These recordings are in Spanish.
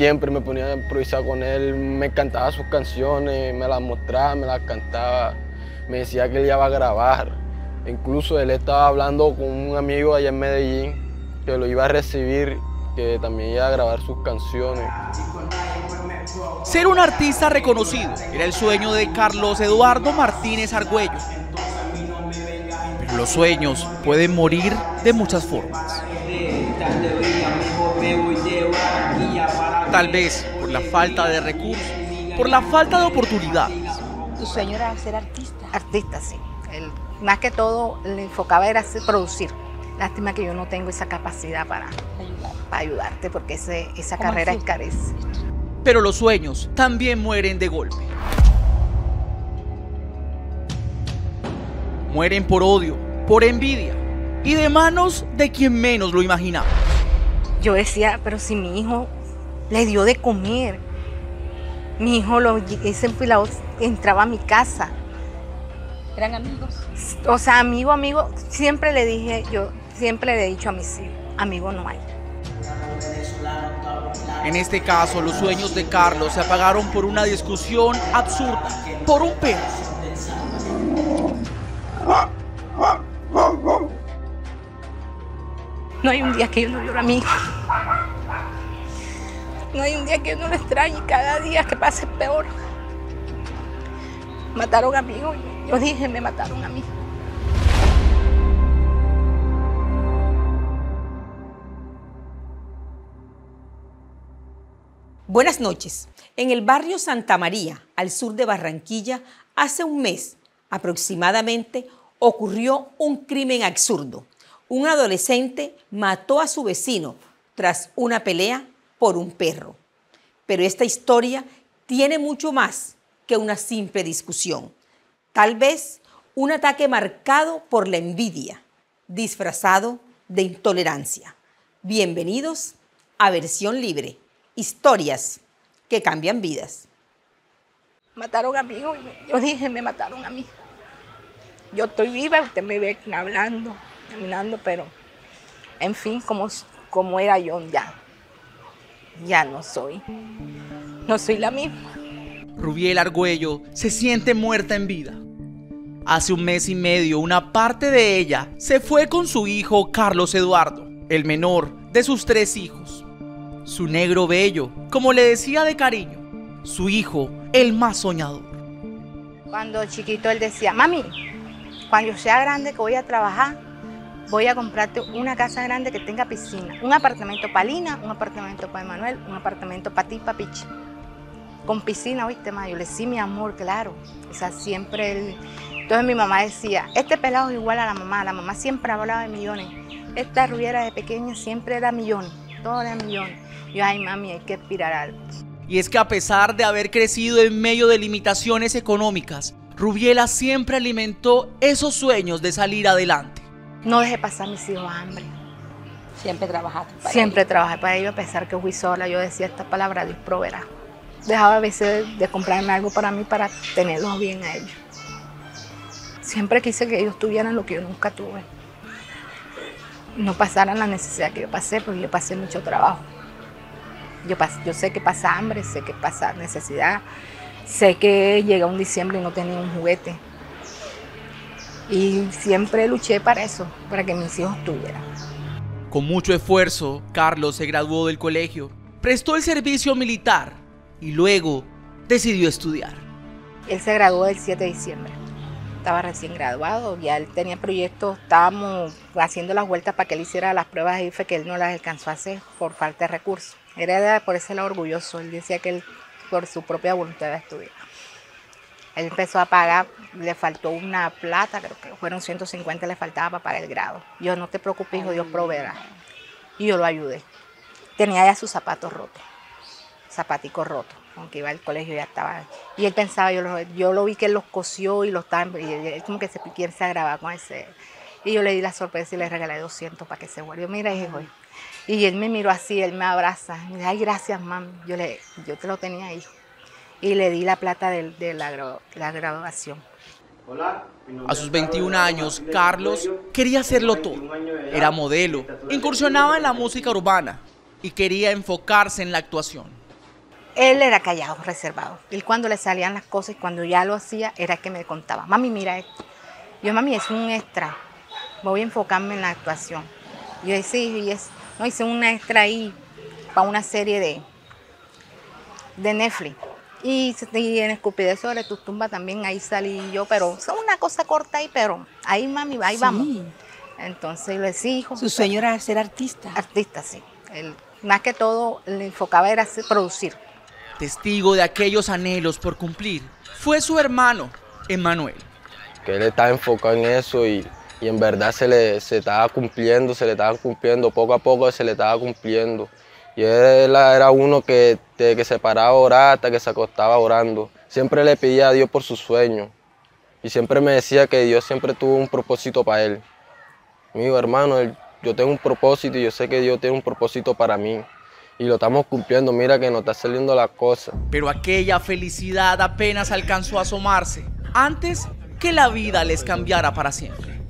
siempre me ponía a improvisar con él, me cantaba sus canciones, me las mostraba, me las cantaba, me decía que él iba a grabar. Incluso él estaba hablando con un amigo allá en Medellín que lo iba a recibir, que también iba a grabar sus canciones. Ser un artista reconocido era el sueño de Carlos Eduardo Martínez Argüello. Pero los sueños pueden morir de muchas formas. Tal vez por la falta de recursos, por la falta de oportunidades. ¿Tu sueño era ser artista? Artista, sí. Él, más que todo, le enfocaba era producir. Lástima que yo no tengo esa capacidad para ayudarte, porque esa carrera encarece. Pero los sueños también mueren de golpe. Mueren por odio, por envidia y de manos de quien menos lo imaginaba. Yo decía, pero si mi hijo le dio de comer, mi hijo ese empleado entraba a mi casa. ¿Eran amigos? O sea, amigo, siempre le dije, yo siempre le he dicho a mis hijos, amigo no hay. En este caso, los sueños de Carlos se apagaron por una discusión absurda, por un perro. No hay un día que yo no llore a mi hijo. No hay un día que yo no lo extrañe, cada día que pase es peor. Mataron a mi hijo, yo dije, me mataron a mí. Buenas noches. En el barrio Santa María, al sur de Barranquilla, hace un mes aproximadamente ocurrió un crimen absurdo. Un adolescente mató a su vecino tras una pelea por un perro. Pero esta historia tiene mucho más que una simple discusión. Tal vez un ataque marcado por la envidia, disfrazado de intolerancia. Bienvenidos a Versión Libre. Historias que cambian vidas. Mataron a mi hijo, yo dije, me mataron a mí. Yo estoy viva, usted me ve hablando, caminando, pero en fin, como era yo ya no soy la misma. Rubiela Argüello se siente muerta en vida. Hace un mes y medio, una parte de ella se fue con su hijo Carlos Eduardo, el menor de sus 3 hijos. Su negro bello, como le decía de cariño, su hijo, el más soñador. Cuando chiquito él decía, mami, cuando yo sea grande que voy a trabajar, voy a comprarte una casa grande que tenga piscina, un apartamento para Lina, un apartamento para Emanuel, un apartamento para ti, para Pichi. Con piscina, ¿oíste, ma? Yo le decía, mi amor, claro. O sea, siempre él... Entonces mi mamá decía, este pelado es igual a la mamá siempre hablaba de millones. Esta Rubiera de pequeña siempre era millones, todo era millones. Yo, ay, mami, hay que aspirar a algo. Y es que a pesar de haber crecido en medio de limitaciones económicas, Rubiela siempre alimentó esos sueños de salir adelante. No dejé pasar a mis hijos hambre. Siempre trabajaste para Siempre trabajé para ellos, a pesar que fui sola. Yo decía esta palabra, Dios proveerá. Dejaba a veces de comprarme algo para mí para tenerlos bien a ellos. Siempre quise que ellos tuvieran lo que yo nunca tuve. No pasaran la necesidad que yo pasé, porque yo pasé mucho trabajo. Yo sé que pasa hambre, sé que pasa necesidad, sé que llega un diciembre y no tenía un juguete. Y siempre luché para eso, para que mis hijos tuvieran. Con mucho esfuerzo, Carlos se graduó del colegio, prestó el servicio militar y luego decidió estudiar. Él se graduó el 7 de diciembre. Estaba recién graduado, ya él tenía proyectos, estábamos haciendo las vueltas para que él hiciera las pruebas de IFE que él no las alcanzó a hacer por falta de recursos. Era por ese lado orgulloso, él decía que él por su propia voluntad iba a estudiar. Él empezó a pagar, le faltó una plata, creo que fueron 150, le faltaba para pagar el grado. Yo, no te preocupes, hijo, Dios proveerá. Y yo lo ayudé. Tenía ya sus zapatos rotos, zapaticos rotos. Aunque iba al colegio ya estaba. Y él pensaba, yo lo vi que él los cosió y los estaba, y él como que se quiere grabar con ese. Y yo le di la sorpresa y le regalé 200 para que se vuelva. Mira, hijo. Y él me miró así, él me abraza. Y me dice, ay, gracias, mami. Yo te lo tenía, hijo. Y le di la plata de la graduación. A sus 21 años, Carlos quería hacerlo todo. Era modelo, incursionaba en la música urbana y quería enfocarse en la actuación. Él era callado, reservado. Él cuando le salían las cosas y cuando ya lo hacía, era que me contaba, mami, mira esto. Yo, mami, es un extra, voy a enfocarme en la actuación. Yo decía, sí, no, hice un extra ahí para una serie de Netflix. Y en Escupidez sobre tus tumbas también ahí salí yo, pero son una cosa corta ahí, pero ahí, mami, ahí vamos. Entonces le decía, hijo. Su sueño era ser artista. Artista, sí. Él, más que todo, le enfocaba era producir. Testigo de aquellos anhelos por cumplir fue su hermano, Emanuel. Que él estaba enfocado en eso y en verdad se estaba cumpliendo, poco a poco se le estaba cumpliendo. Y él era uno que se paraba a orar hasta que se acostaba orando. Siempre le pedía a Dios por sus sueños y siempre me decía que Dios siempre tuvo un propósito para él. Me dijo, hermano, yo tengo un propósito y yo sé que Dios tiene un propósito para mí. Y lo estamos cumpliendo, mira que nos está saliendo la cosa. Pero aquella felicidad apenas alcanzó a asomarse antes que la vida les cambiara para siempre.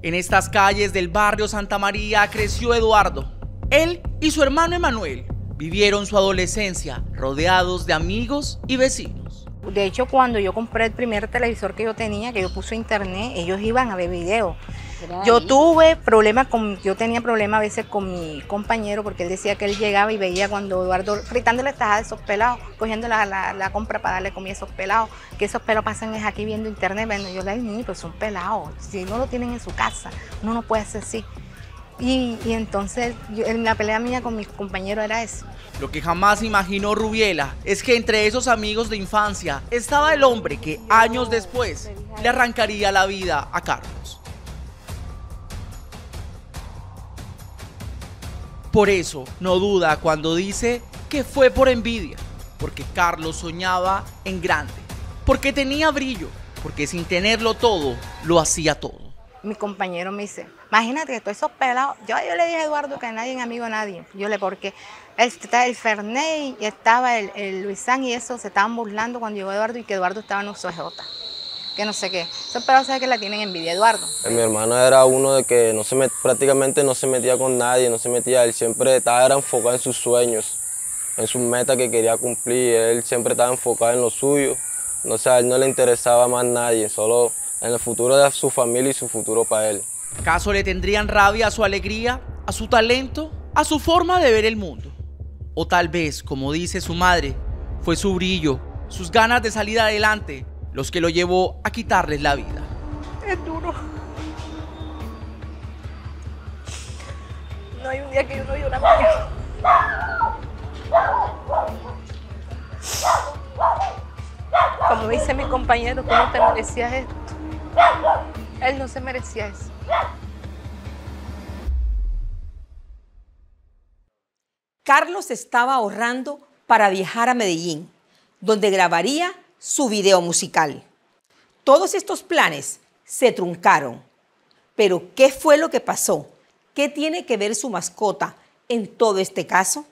En estas calles del barrio Santa María creció Eduardo. Él y su hermano Emanuel vivieron su adolescencia rodeados de amigos y vecinos. De hecho, cuando yo compré el primer televisor que yo tenía, que yo puse a internet, ellos iban a ver videos. Yo tenía problemas a veces con mi compañero porque él decía que él llegaba y veía cuando Eduardo fritándole tajada de esos pelados, cogiendo la compra para darle comida a esos pelados, que esos pelados pasan es aquí viendo internet, bueno, yo le digo, pero son pelados, si no lo tienen en su casa, uno no puede hacer así. Y entonces la pelea mía con mis compañeros era eso. Lo que jamás imaginó Rubiela es que entre esos amigos de infancia estaba el hombre que años después le arrancaría la vida a Carlos. Por eso no duda cuando dice que fue por envidia, porque Carlos soñaba en grande, porque tenía brillo, porque sin tenerlo todo, lo hacía todo. Mi compañero me dice, imagínate que todos esos pelados, yo le dije a Eduardo que nadie es amigo de nadie, porque estaba el Fernet y estaba el Luisán y eso se estaban burlando cuando llegó Eduardo y que Eduardo estaba en un CJ. Que no sé qué. Esos pelados saben que la tienen envidia, Eduardo. Mi hermano era uno de que prácticamente no se metía con nadie, él siempre estaba enfocado en sus sueños, en sus metas que quería cumplir, él siempre estaba enfocado en lo suyo, a él no le interesaba más nadie, solo en el futuro de su familia y su futuro para él. ¿Acaso le tendrían rabia a su alegría, a su talento, a su forma de ver el mundo? O tal vez, como dice su madre, fue su brillo, sus ganas de salir adelante, los que lo llevó a quitarles la vida. Es duro. No hay un día que yo no llore. Como dice mi compañero, tú no te merecías esto. Él no se merecía eso. Carlos estaba ahorrando para viajar a Medellín, donde grabaría su video musical. Todos estos planes se truncaron. Pero, ¿qué fue lo que pasó? ¿Qué tiene que ver su mascota en todo este caso?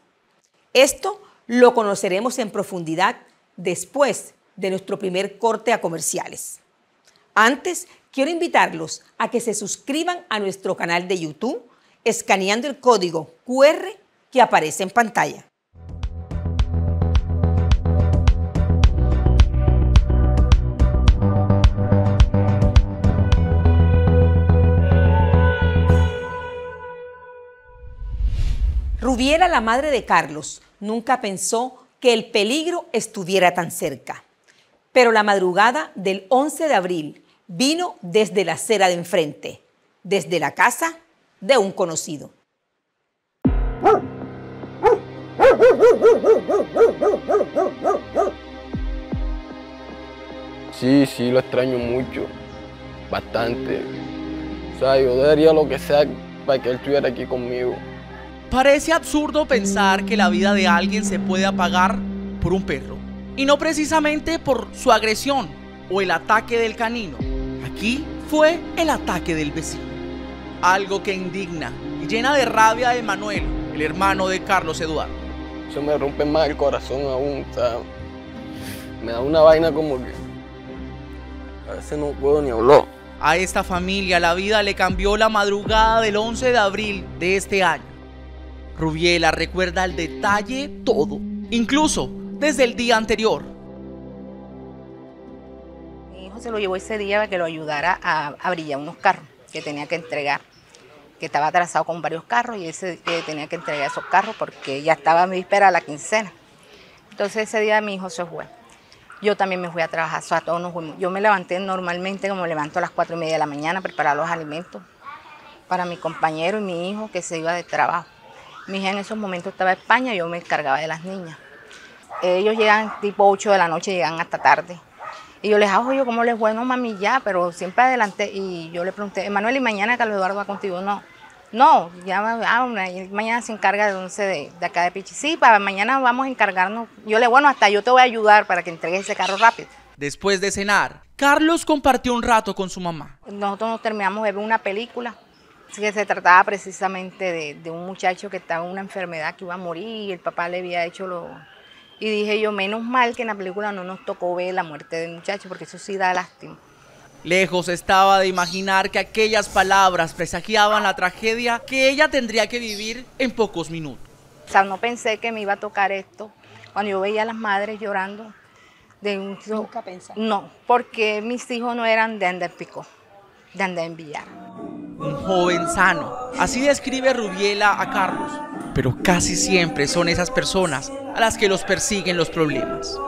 Esto lo conoceremos en profundidad después de nuestro primer corte a comerciales. Antes, quiero invitarlos a que se suscriban a nuestro canal de YouTube escaneando el código QR que aparece en pantalla. Rubiela, la madre de Carlos, nunca pensó que el peligro estuviera tan cerca. Pero la madrugada del 11 de abril vino desde la acera de enfrente, desde la casa de un conocido. Sí, lo extraño mucho, bastante. Yo daría lo que sea para que él estuviera aquí conmigo. Parece absurdo pensar que la vida de alguien se puede apagar por un perro. Y no precisamente por su agresión o el ataque del canino. Aquí fue el ataque del vecino. Algo que indigna y llena de rabia a Emanuel, el hermano de Carlos Eduardo. Eso me rompe más el corazón aún, me da una vaina como que a veces no puedo ni hablar. A esta familia la vida le cambió la madrugada del 11 de abril de este año. Rubiela recuerda al detalle todo, incluso desde el día anterior. Mi hijo se lo llevó ese día para que lo ayudara a brillar unos carros que tenía que entregar, que estaba atrasado con varios carros y que tenía que entregar esos carros porque ya estaba en víspera de la quincena. Entonces ese día mi hijo se fue. Yo también me fui a trabajar, o sea, todos nos fuimos. Yo me levanté normalmente, como me levanto a las 4:30 de la mañana a preparar los alimentos para mi compañero y mi hijo que se iba de trabajo. Mi hija en esos momentos estaba en España, yo me encargaba de las niñas. Ellos llegan tipo 8 de la noche, llegan hasta tarde. Y yo les hago, yo ¿cómo les fue? No, mami, ya, pero siempre adelante. Y yo le pregunté, Emanuel, ¿y mañana Carlos Eduardo va contigo? No, ya mañana se encarga de acá de Pichi. Sí, para mañana vamos a encargarnos. Yo le bueno, hasta yo te voy a ayudar para que entregues ese carro rápido. Después de cenar, Carlos compartió un rato con su mamá. Nosotros nos terminamos de ver una película que se trataba precisamente de un muchacho que estaba en una enfermedad que iba a morir y el papá le había hecho Y dije yo, menos mal que en la película no nos tocó ver la muerte del muchacho, porque eso sí da lástima. Lejos estaba de imaginar que aquellas palabras presagiaban la tragedia que ella tendría que vivir en pocos minutos. O sea, no pensé que me iba a tocar esto. Cuando yo veía a las madres llorando, Nunca pensaste. No, porque mis hijos no eran de andar Picó, de andar en Villar. Un joven sano, así describe Rubiela a Carlos, pero casi siempre son esas personas a las que los persiguen los problemas.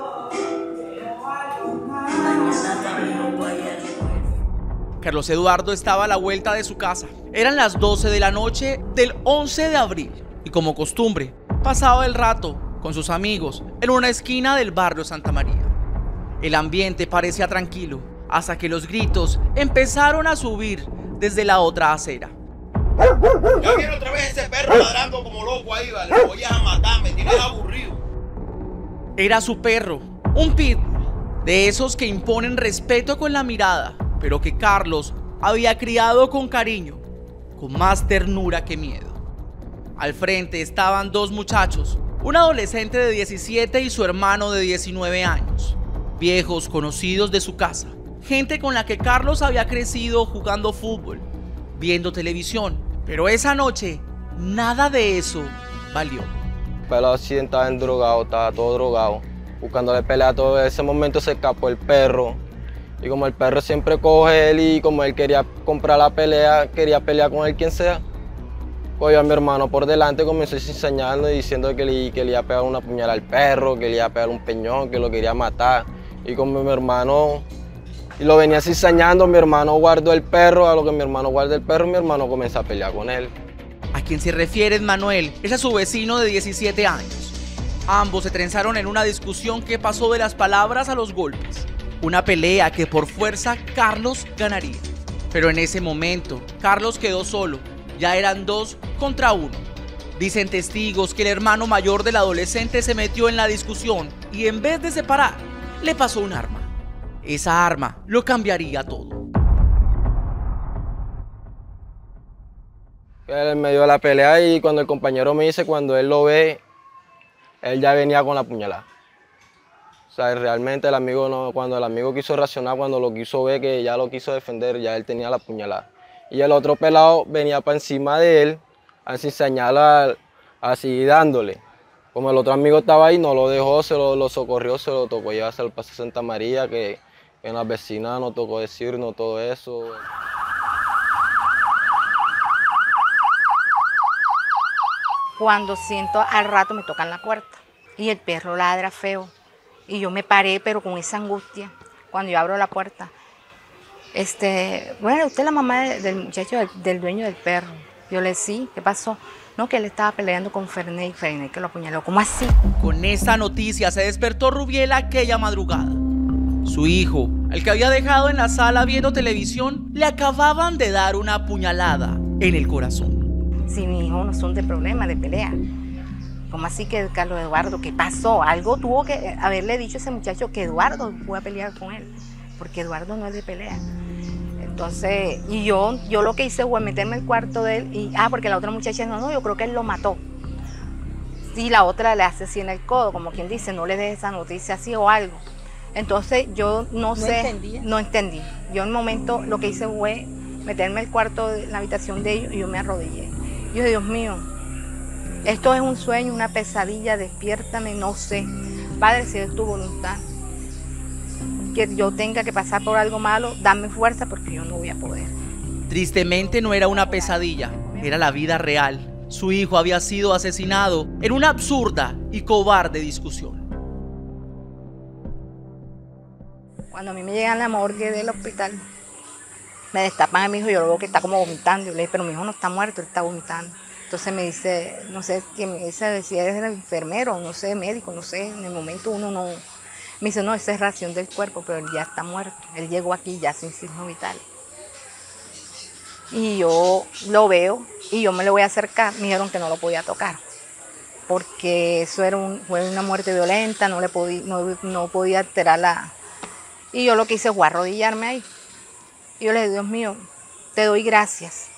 Carlos Eduardo estaba a la vuelta de su casa. Eran las 12 de la noche del 11 de abril y como costumbre, pasaba el rato con sus amigos en una esquina del barrio Santa María. El ambiente parecía tranquilo hasta que los gritos empezaron a subir desde la otra acera. Yo quiero otra vez ese perro ladrando como loco ahí, vale. Me voy a matar, me tienes aburrido. Era su perro, un pitbull, de esos que imponen respeto con la mirada, pero que Carlos había criado con cariño, con más ternura que miedo. Al frente estaban dos muchachos, un adolescente de 17 y su hermano de 19 años, viejos conocidos de su casa, gente con la que Carlos había crecido jugando fútbol, viendo televisión, pero esa noche nada de eso valió. El pelado sí estaba endrogado, estaba todo drogado, buscándole pelea. Todo ese momento se escapó el perro. Y como el perro siempre coge él y como él quería comprar la pelea, quería pelear con él quien sea, cogió a mi hermano por delante, comenzó enseñando y diciendo que le iba a pegar una puñalada al perro, que le iba a pegar un peñón, que lo quería matar. Y como mi hermano y lo venía cizañando, mi hermano guardó el perro. A lo que mi hermano guarda el perro, mi hermano comienza a pelear con él. A quien se refiere Manuel es a su vecino de 17 años. Ambos se trenzaron en una discusión que pasó de las palabras a los golpes. Una pelea que por fuerza Carlos ganaría. Pero en ese momento, Carlos quedó solo. Ya eran 2 contra 1. Dicen testigos que el hermano mayor del adolescente se metió en la discusión y en vez de separar, le pasó un arma. Esa arma lo cambiaría todo. Él en medio de la pelea y cuando el compañero me dice, cuando él lo ve, él ya venía con la puñalada. O sea, realmente el amigo no, cuando el amigo quiso reaccionar, cuando lo quiso ver, que ya lo quiso defender, ya él tenía la puñalada. Y el otro pelado venía para encima de él, así señala, así dándole. Como el otro amigo estaba ahí, no lo dejó, lo socorrió, se lo tocó llevarse al Paso Santa María, que en las vecinas nos tocó decirnos todo eso. Cuando siento al rato me tocan la puerta y el perro ladra feo. Y yo me paré, pero con esa angustia, cuando yo abro la puerta. Bueno, usted es la mamá del muchacho, del dueño del perro. Yo le dije, sí, ¿qué pasó? No, que él estaba peleando con Fernet y Fernet que lo apuñaló. ¿Cómo así? Con esta noticia se despertó Rubiela aquella madrugada. Su hijo, el que había dejado en la sala viendo televisión, le acababan de dar una puñalada en el corazón. Si mi hijo no son de problema, de pelea. ¿Cómo así que Carlos Eduardo? ¿Qué pasó? Algo tuvo que haberle dicho a ese muchacho que Eduardo fue a pelear con él, porque Eduardo no es de pelea. Entonces, y yo lo que hice fue meterme en el cuarto de él y, porque la otra muchacha no, yo creo que él lo mató. Y la otra le hace así en el codo, como quien dice, no le dejes esa noticia así o algo. Entonces yo no entendí. Yo en un momento lo que hice fue meterme en el cuarto, en la habitación de ellos y yo me arrodillé. Yo dije, Dios mío, Esto es un sueño, una pesadilla, despiértame, no sé. Padre, si es tu voluntad, que yo tenga que pasar por algo malo, dame fuerza porque yo no voy a poder. Tristemente no era una pesadilla, era la vida real. Su hijo había sido asesinado en una absurda y cobarde discusión. Cuando a mí me llegan a la morgue del hospital, me destapan a mi hijo y yo lo veo que está como vomitando. Yo le dije, pero mi hijo no está muerto, él está vomitando. Entonces me dice, no sé quién me dice, si es el enfermero, no sé, médico, no sé, en el momento uno no. Me dice, no, esa es ración del cuerpo, pero él ya está muerto. Él llegó aquí ya sin signos vitales. Y yo lo veo y yo me le voy a acercar. Me dijeron que no lo podía tocar, porque eso fue una muerte violenta, no podía alterar la... Y yo lo que hice fue arrodillarme ahí. Y yo le dije, Dios mío, te doy gracias.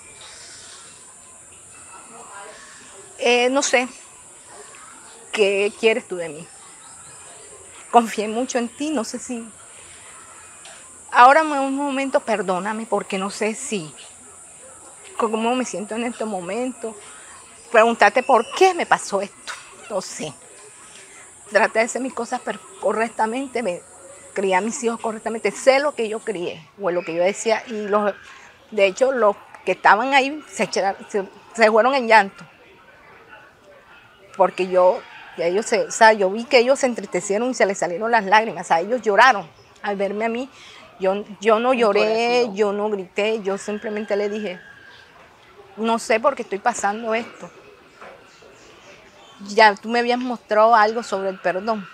No sé, ¿qué quieres tú de mí? Confié mucho en ti, no sé si... Ahora en un momento perdóname porque no sé si... cómo me siento en este momento. Preguntarte por qué me pasó esto, no sé. Traté de hacer mis cosas correctamente, crié a mis hijos correctamente, sé lo que yo crié, o lo que yo decía, y de hecho los que estaban ahí se fueron en llanto. Porque yo vi que ellos se entristecieron y se les salieron las lágrimas, ellos lloraron al verme a mí. Yo no lloré, yo no grité, yo simplemente le dije, no sé por qué estoy pasando esto. Ya tú me habías mostrado algo sobre el perdón.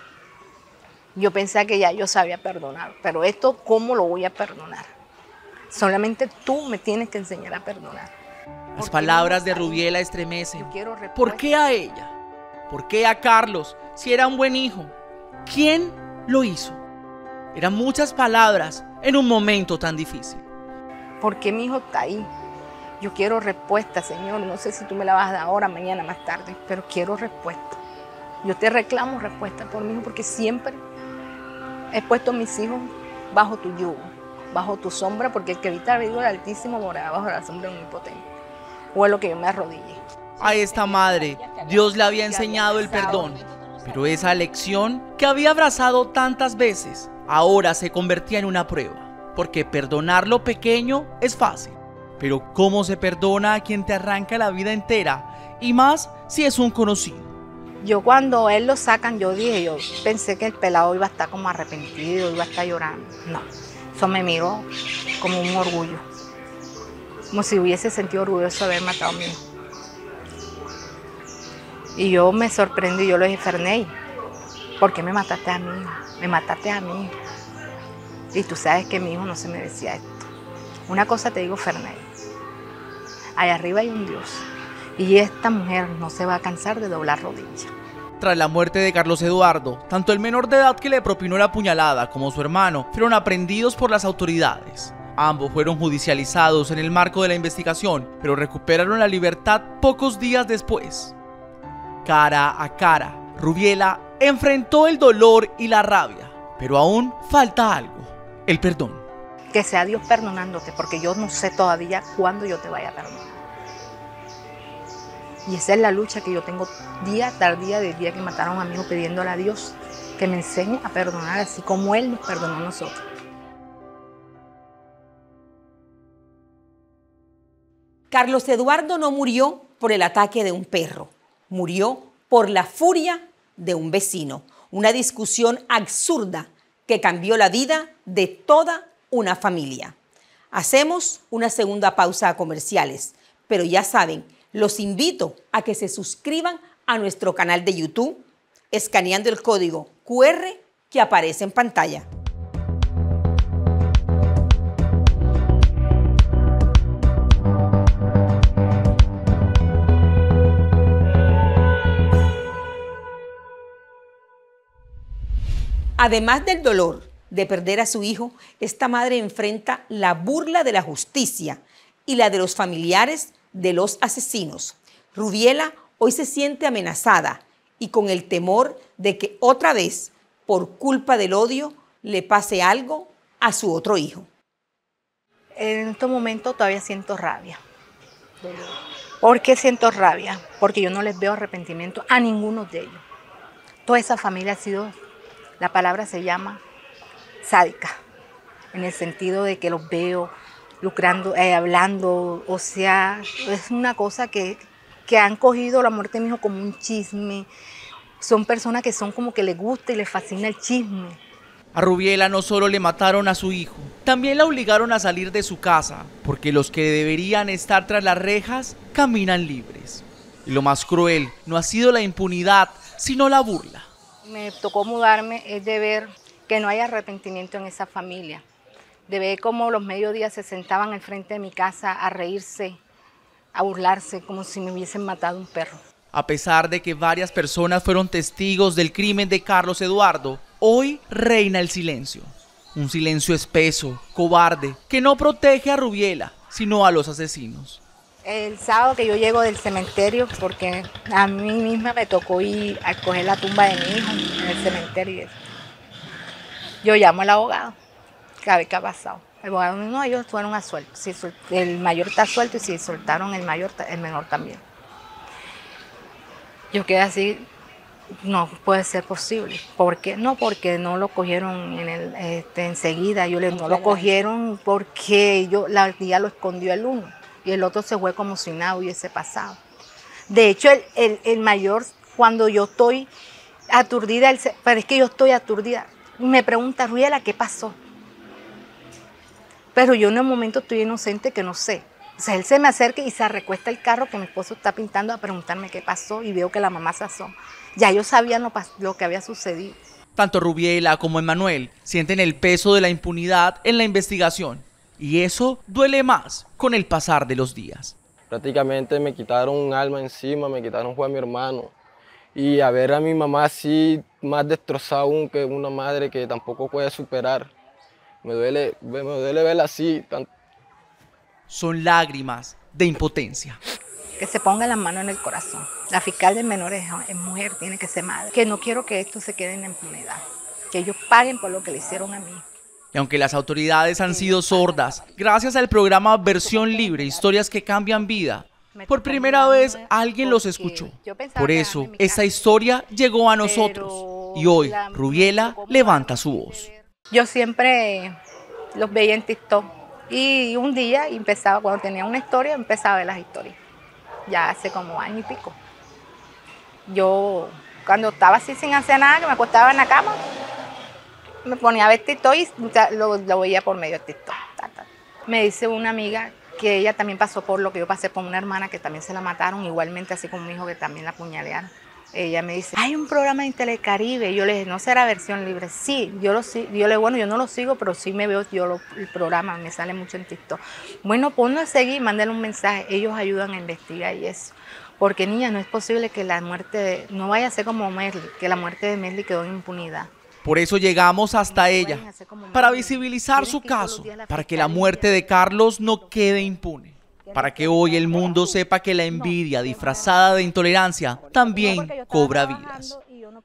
Yo pensé que ya yo sabía perdonar, pero esto, ¿cómo lo voy a perdonar? Solamente tú me tienes que enseñar a perdonar. Las palabras de Rubiela estremecen. ¿Por qué a ella? ¿Por qué a Carlos? Si era un buen hijo. ¿Quién lo hizo? Eran muchas palabras en un momento tan difícil. ¿Por qué mi hijo está ahí? Yo quiero respuesta, Señor. No sé si tú me la vas a dar ahora, mañana, más tarde, pero quiero respuesta. Yo te reclamo respuesta por mi hijo porque siempre he puesto a mis hijos bajo tu yugo, bajo tu sombra, porque el que habita el del Altísimo morará bajo la sombra de un Omnipotente. O es lo que yo me arrodillé. A esta madre, Dios le había enseñado el perdón, pero esa lección que había abrazado tantas veces, ahora se convertía en una prueba, porque perdonar lo pequeño es fácil, pero ¿cómo se perdona a quien te arranca la vida entera? Y más si es un conocido. Yo cuando él lo sacan, yo pensé que el pelado iba a estar como arrepentido, iba a estar llorando. No, eso me miró como un orgullo, como si hubiese sentido orgulloso de haber matado a mi hijo. Y yo me sorprendí, yo le dije, Ferney, ¿por qué me mataste a mi hijo? Me mataste a mi hijo. Y tú sabes que mi hijo no se merecía esto. Una cosa te digo, Ferney, allá arriba hay un Dios. Y esta mujer no se va a cansar de doblar rodillas. Tras la muerte de Carlos Eduardo, tanto el menor de edad que le propinó la puñalada como su hermano fueron aprehendidos por las autoridades. Ambos fueron judicializados en el marco de la investigación, pero recuperaron la libertad pocos días después. Cara a cara, Rubiela enfrentó el dolor y la rabia, pero aún falta algo, el perdón. Que sea Dios perdonándote, porque yo no sé todavía cuándo yo te vaya a perdonar. Y esa es la lucha que yo tengo día tras día, del día que mataron a mi hijo, pidiéndole a Dios que me enseñe a perdonar, así como Él nos perdonó a nosotros. Carlos Eduardo no murió por el ataque de un perro, murió por la furia de un vecino. Una discusión absurda que cambió la vida de toda una familia. Hacemos una segunda pausa a comerciales, pero ya saben, los invito a que se suscriban a nuestro canal de YouTube, escaneando el código QR que aparece en pantalla. Además del dolor de perder a su hijo, esta madre enfrenta la burla de la justicia y la de los familiares de los asesinos. Rubiela hoy se siente amenazada y con el temor de que otra vez, por culpa del odio, le pase algo a su otro hijo. En estos momentos todavía siento rabia. ¿Por qué siento rabia? Porque yo no les veo arrepentimiento a ninguno de ellos. Toda esa familia ha sido, la palabra se llama sádica, en el sentido de que los veo lucrando, hablando, o sea, es una cosa que han cogido la muerte de mi hijo como un chisme. Son personas que son como que les gusta y les fascina el chisme. A Rubiela no solo le mataron a su hijo, también la obligaron a salir de su casa, porque los que deberían estar tras las rejas caminan libres. Y lo más cruel no ha sido la impunidad, sino la burla. Me tocó mudarme, es de ver que no hay arrepentimiento en esa familia, de ver cómo los mediodías se sentaban al frente de mi casa a reírse, a burlarse, como si me hubiesen matado un perro. A pesar de que varias personas fueron testigos del crimen de Carlos Eduardo, hoy reina el silencio. Un silencio espeso, cobarde, que no protege a Rubiela, sino a los asesinos. El sábado que yo llego del cementerio, porque a mí misma me tocó ir a coger la tumba de mi hijo en el cementerio. Yo llamo al abogado, a ver qué ha pasado. El abogado no, ellos fueron a suelto. Si el mayor está suelto y si soltaron el mayor, el menor también. Yo quedé así, no puede ser posible. ¿Por qué? No, porque no lo cogieron enseguida. No lo cogieron porque la tía lo escondió el uno y el otro se fue como si nada hubiese pasado. De hecho, el mayor, cuando yo estoy aturdida, pero es que yo estoy aturdida, me pregunta, Rubiela, ¿qué pasó? Pero yo en un momento estoy inocente que no sé. O sea, él se me acerca y se recuesta el carro que mi esposo está pintando a preguntarme qué pasó y veo que la mamá se asoma. Ya ellos sabían lo que había sucedido. Tanto Rubiela como Emmanuel sienten el peso de la impunidad en la investigación y eso duele más con el pasar de los días. Prácticamente me quitaron un alma encima, me quitaron fue a mi hermano. Y a ver a mi mamá así, más destrozada aún que una madre que tampoco puede superar. Me duele verla así. Son lágrimas de impotencia. Que se ponga las manos en el corazón. La fiscal de menores es mujer, tiene que ser madre. Que no quiero que esto se quede en la impunidad. Que ellos paguen por lo que le hicieron a mí. Y aunque las autoridades han sido sordas, gracias al programa Versión Libre, historias que cambian vida, por primera vez alguien los escuchó. Por eso, esta historia llegó a nosotros. Y hoy, Rubiela levanta su voz. Yo siempre los veía en TikTok. Y un día empezaba, cuando tenía una historia, empezaba a ver las historias. Ya hace como año y pico. Yo, cuando estaba así sin hacer nada, que me acostaba en la cama, me ponía a ver TikTok y lo veía por medio de TikTok. Me dice una amiga que ella también pasó por lo que yo pasé con una hermana que también se la mataron, igualmente así como mi hijo que también la apuñalearon. Ella me dice, hay un programa en Telecaribe. Yo le dije, ¿no será Versión Libre? Sí, yo le dije, bueno, yo no lo sigo, pero sí me veo el programa, me sale mucho en TikTok. Bueno, ponlo a seguir, mándale un mensaje, ellos ayudan a investigar y eso. Porque niña, no es posible que la muerte, no vaya a ser como Merly, que la muerte de Merly quedó en impunidad. Por eso llegamos hasta ella, para visibilizar su caso, para que la muerte de Carlos no quede impune. Para que hoy el mundo sepa que la envidia disfrazada de intolerancia también cobra vidas.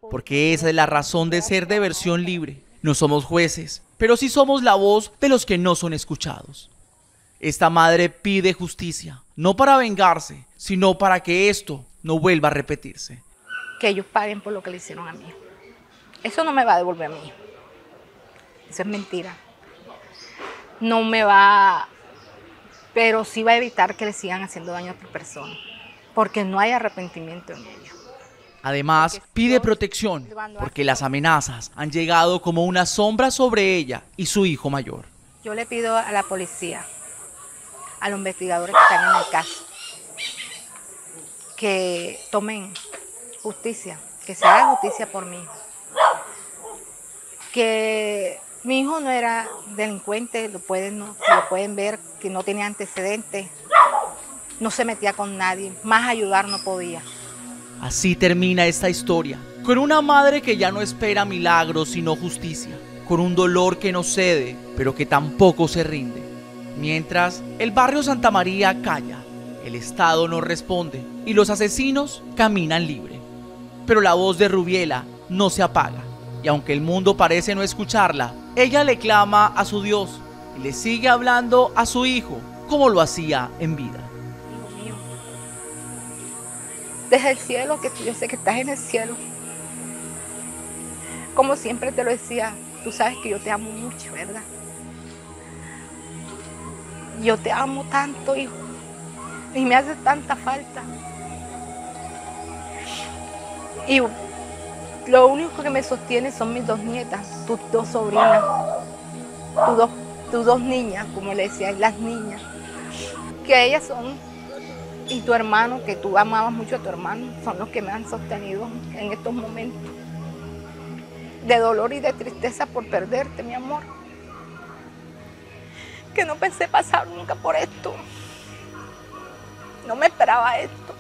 Porque esa es la razón de ser de Versión Libre. No somos jueces, pero sí somos la voz de los que no son escuchados. Esta madre pide justicia, no para vengarse, sino para que esto no vuelva a repetirse. Que ellos paguen por lo que le hicieron a mí. Eso no me va a devolver a mí. Eso es mentira. No me va... pero sí va a evitar que le sigan haciendo daño a otras personas, porque no hay arrepentimiento en ello. Además, pide protección, porque las amenazas han llegado como una sombra sobre ella y su hijo mayor. Yo le pido a la policía, a los investigadores que están en el caso, que tomen justicia, que se haga justicia por mi hijo. Que mi hijo no era delincuente, lo pueden ver, que no tenía antecedentes, no se metía con nadie, más ayudar no podía. Así termina esta historia, con una madre que ya no espera milagros sino justicia, con un dolor que no cede, pero que tampoco se rinde. Mientras el barrio Santa María calla, el Estado no responde y los asesinos caminan libre. Pero la voz de Rubiela no se apaga. Y aunque el mundo parece no escucharla, ella le clama a su Dios y le sigue hablando a su hijo como lo hacía en vida. Hijo mío, desde el cielo, que yo sé que estás en el cielo. Como siempre te lo decía, tú sabes que yo te amo mucho, ¿verdad? Yo te amo tanto, hijo, y me hace tanta falta. Y lo único que me sostiene son mis 2 nietas, tus 2 sobrinas, tus 2 niñas, como le decía, las niñas, que ellas son, y tu hermano, que tú amabas mucho a tu hermano, son los que me han sostenido en estos momentos de dolor y de tristeza por perderte, mi amor. Que no pensé pasar nunca por esto. No me esperaba esto.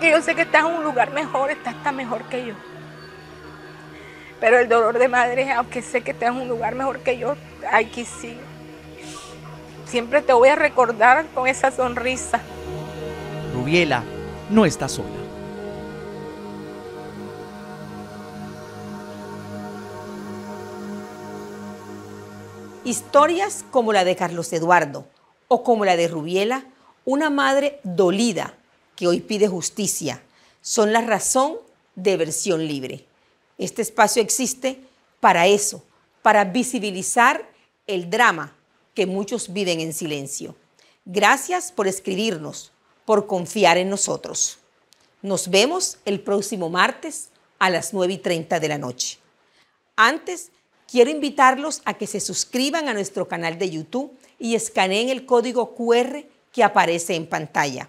Y yo sé que estás en un lugar mejor, estás hasta mejor que yo. Pero el dolor de madre, aunque sé que estás en un lugar mejor que yo, aquí sí. Siempre te voy a recordar con esa sonrisa. Rubiela no está sola. Historias como la de Carlos Eduardo o como la de Rubiela, una madre dolida que hoy pide justicia, son la razón de Versión Libre. Este espacio existe para eso, para visibilizar el drama que muchos viven en silencio. Gracias por escribirnos, por confiar en nosotros. Nos vemos el próximo martes a las 9:30 de la noche. Antes, quiero invitarlos a que se suscriban a nuestro canal de YouTube y escaneen el código QR que aparece en pantalla.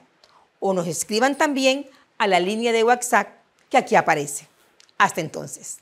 O nos escriban también a la línea de WhatsApp que aquí aparece. Hasta entonces.